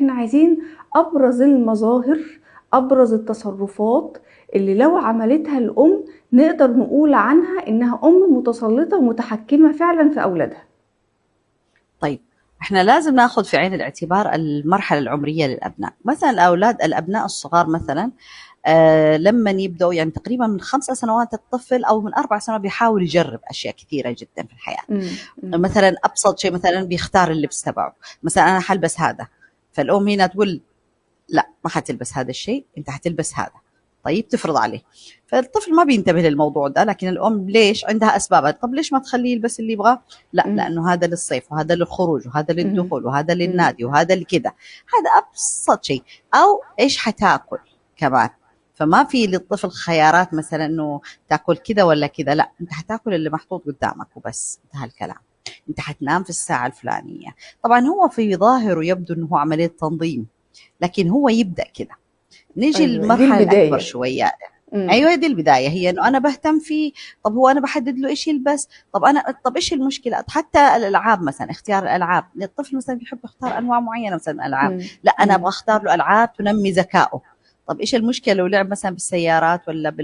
احنا عايزين ابرز المظاهر، ابرز التصرفات اللي لو عملتها الام نقدر نقول عنها انها ام متسلطة ومتحكمة فعلا في اولادها. طيب، احنا لازم ناخذ في عين الاعتبار المرحلة العمرية للأبناء. مثلا الأبناء الصغار مثلا لما يبدأوا يعني تقريبا من 5 سنوات الطفل أو من 4 سنوات بيحاول يجرب أشياء كثيرة جدا في الحياة. مم. مم. مثلا أبسط شيء مثلا بيختار اللبس تبعه. مثلا أنا حلبس هذا، فالأم هنا تقول لا ما حتلبس هذا الشيء، أنت حتلبس هذا. طيب تفرض عليه، فالطفل ما بينتبه للموضوع ده، لكن الأم ليش عندها أسباب. طب ليش ما تخليه يلبس اللي يبغاه؟ لا، مم. لأنه هذا للصيف وهذا للخروج وهذا مم. للدخول وهذا مم. للنادي وهذا لكذا. هذا أبسط شيء. أو إيش حتاكل كمان. فما في للطفل خيارات مثلا انه تاكل كذا ولا كذا، لا، انت حتاكل اللي محطوط قدامك وبس، انتهى الكلام. انت حتنام في الساعه الفلانيه. طبعا هو في ظاهره يبدو انه هو عمليه تنظيم، لكن هو يبدا كذا. نيجي ايوه دي للمرحله الاكبر البداية. شويه. مم. ايوه، دي البدايه، هي انه انا بهتم فيه. طب هو انا بحدد له ايش يلبس. طب ايش المشكله؟ حتى الالعاب مثلا، اختيار الالعاب، الطفل مثلا بيحب يختار انواع معينه مثلا من الالعاب. مم. لا، انا مم. ابغى اختار له العاب تنمي ذكائه. طب ايش المشكله لو لعب مثلا بالسيارات ولا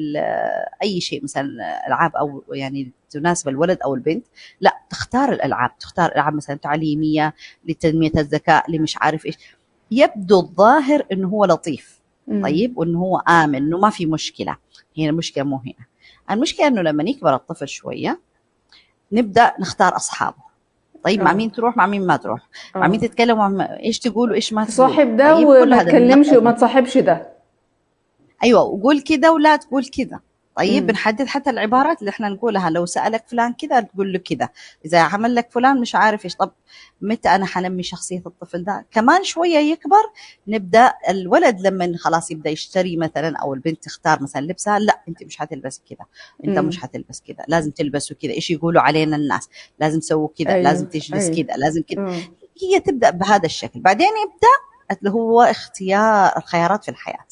اي شيء مثلا، العاب او يعني تناسب الولد او البنت. لا، تختار الالعاب، تختار العاب مثلا تعليميه لتنميه الذكاء، لمش عارف ايش. يبدو الظاهر انه هو لطيف، مم. طيب، وانه هو امن، انه ما في مشكله. هنا المشكله مو هنا. المشكله انه لما يكبر الطفل شويه نبدا نختار اصحابه. طيب، مع اه. مين تروح، مع مين ما تروح، مع مين اه. تتكلم، ايش تقول وايش ما تقول. تصاحب ده طيب، كل وما هذا تكلمش وما بننقبه. تصاحبش ده. ايوه، وقول كذا ولا تقول كذا. طيب، مم. بنحدد حتى العبارات اللي احنا نقولها. لو سألك فلان كذا تقول له كذا، إذا عمل لك فلان مش عارف إيش. طب متى أنا حنمي شخصية الطفل ده؟ كمان شوية يكبر، نبدأ الولد لما خلاص يبدأ يشتري مثلا، أو البنت تختار مثلا لبسها. لا، أنت مش حتلبس كذا، أنت مم. مش حتلبس كذا، لازم تلبسوا كذا، إيش يقولوا علينا الناس، لازم تسووا كذا، لازم ايوه تجلس ايوه. كذا، لازم كذا. اه. هي تبدأ بهذا الشكل. بعدين يبدأ اللي هو اختيار الخيارات في الحياة.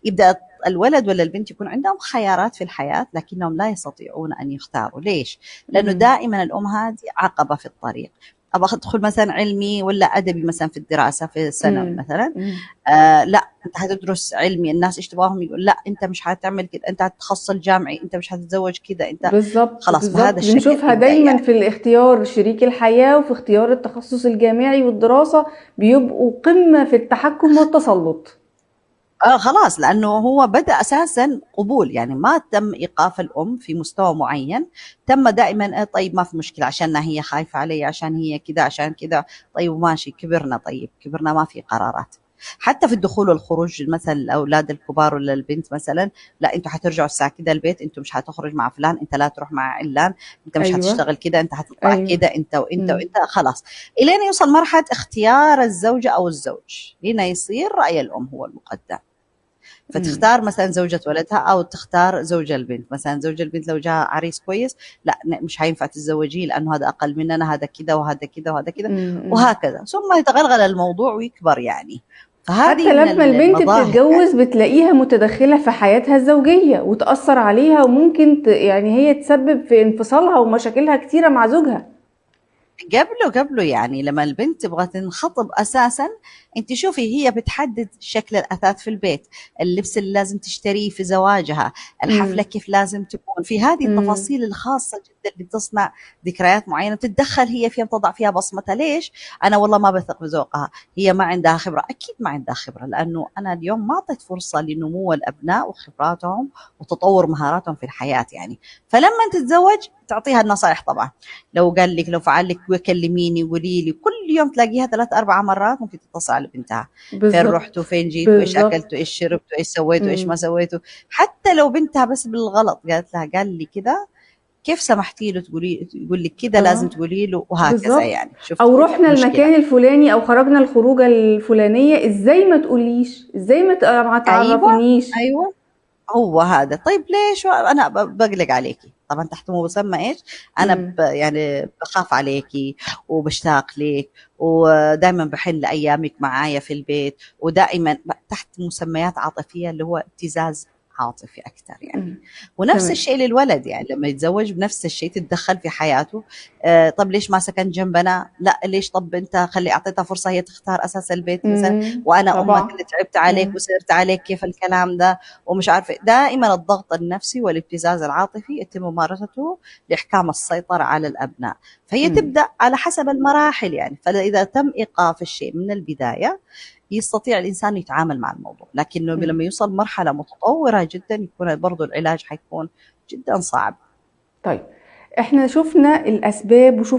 يبدأ الولد ولا البنت يكون عندهم خيارات في الحياة، لكنهم لا يستطيعون أن يختاروا. ليش؟ لأنه مم. دائما الأم هذه عقبة في الطريق. أبغى أدخل مثلا علمي ولا أدبي مثلا في الدراسة في الثانوي مم. مثلا. مم. لا، أنت حتدرس علمي، الناس إيش تبغاهم يقول، لا أنت مش حتعمل كذا، أنت حتتخصص جامعي، أنت مش حتتزوج كذا، أنت بالظبط خلاص بهذا بالظبط، الشكل بنشوفها يبدأ دايما يعني. في الاختيار شريك الحياة وفي اختيار التخصص الجامعي والدراسة، بيبقوا قمة في التحكم والتسلط. خلاص، لأنه هو بدأ أساسا قبول، يعني ما تم إيقاف الأم في مستوى معين. تم دائما طيب ما في مشكلة، عشان هي خايفة علي، عشان هي كذا، عشان كذا. طيب ماشي، كبرنا، طيب كبرنا، ما في قرارات. حتى في الدخول والخروج مثلا، الأولاد الكبار ولا البنت مثلا، لا أنتوا حترجعوا الساعة كذا البيت، أنتوا مش حتخرج مع فلان، أنت لا تروح مع علان، أنت مش ايوه حتشتغل كذا، أنت حتطلع ايوه. كذا، أنت وأنت مم. وأنت. خلاص، إلين يوصل مرحلة اختيار الزوجة أو الزوج، هنا يصير رأي الأم هو المقدم. مم. فتختار مثلا زوجة ولدها أو تختار زوج البنت. مثلا زوج البنت لو جاء عريس كويس، لا مش هينفع تتزوجيه، لأنه هذا أقل مننا، هذا كذا وهذا كذا وهذا كذا. مم. وهكذا ثم يتغلغل الموضوع ويكبر يعني. فهذه حتى من لما البنت المظاهر يعني. بتتجوز بتلاقيها متدخلة في حياتها الزوجية وتأثر عليها، وممكن يعني هي تسبب في انفصالها ومشاكلها كتيرة مع زوجها. قبله يعني لما البنت تبغى تنخطب اساسا، انت شوفي هي بتحدد شكل الاثاث في البيت، اللبس اللي لازم تشتريه في زواجها، الحفله مم. كيف لازم تكون، في هذه مم. التفاصيل الخاصه جدا اللي تصنع ذكريات معينه، تتدخل هي فيها، تضع فيها بصمتها. ليش؟ انا والله ما بثق بذوقها، هي ما عندها خبره. اكيد ما عندها خبره، لانه انا اليوم ما اعطيت فرصه لنمو الابناء وخبراتهم وتطور مهاراتهم في الحياه يعني. فلما تتزوج تعطيها النصائح طبعا. لو قال لك، لو فعل لك، وكلميني قولي لي. كل يوم تلاقيها 3 4 مرات ممكن تتصل على بنتها، فين رحتوا، بالظبط فين جيتوا، ايش اكلتوا، بالظبط. ايش شربتوا، ايش سويتوا، ايش ما مم. سويتوا. حتى لو بنتها بس بالغلط قالت لها، قال لي كذا، كيف سمحتي له تقولي، يقول لك كذا لازم اه تقولي له، وهكذا بالظبط. يعني. شفت او كيف رحنا المشكله؟ المكان الفلاني او خرجنا الخروجه الفلانيه، ازاي ما تقوليش، ازاي ما ايوه، تعرفنيش. ايوه، هو هذا. طيب ليش انا بقلق عليكي؟ طبعا تحت مسمى ايش؟ انا امم. يعني بخاف عليكي وبشتاق لك، ودائما بحن لايامك معايا في البيت، ودائما تحت مسميات عاطفيه اللي هو ابتزاز عاطفي أكثر يعني. مم. ونفس تمام. الشيء للولد، يعني لما يتزوج بنفس الشيء تتدخل في حياته. طب ليش ما سكن جنبنا؟ لا ليش؟ طب انت خلي اعطيتها فرصه هي تختار اساس البيت مثلا، وانا امك اللي طبعا. تعبت عليك مم. وسهرت عليك، كيف الكلام ده؟ ومش عارفه. دائما الضغط النفسي والابتزاز العاطفي يتم ممارسته لاحكام السيطره على الابناء، فهي مم. تبدا على حسب المراحل يعني. فاذا تم ايقاف الشيء من البدايه يستطيع الإنسان يتعامل مع الموضوع، لكنه مم. لما يوصل مرحلة متطورة جدا يكون برضو العلاج حيكون جدا صعب. طيب، احنا شفنا الأسباب وشفنا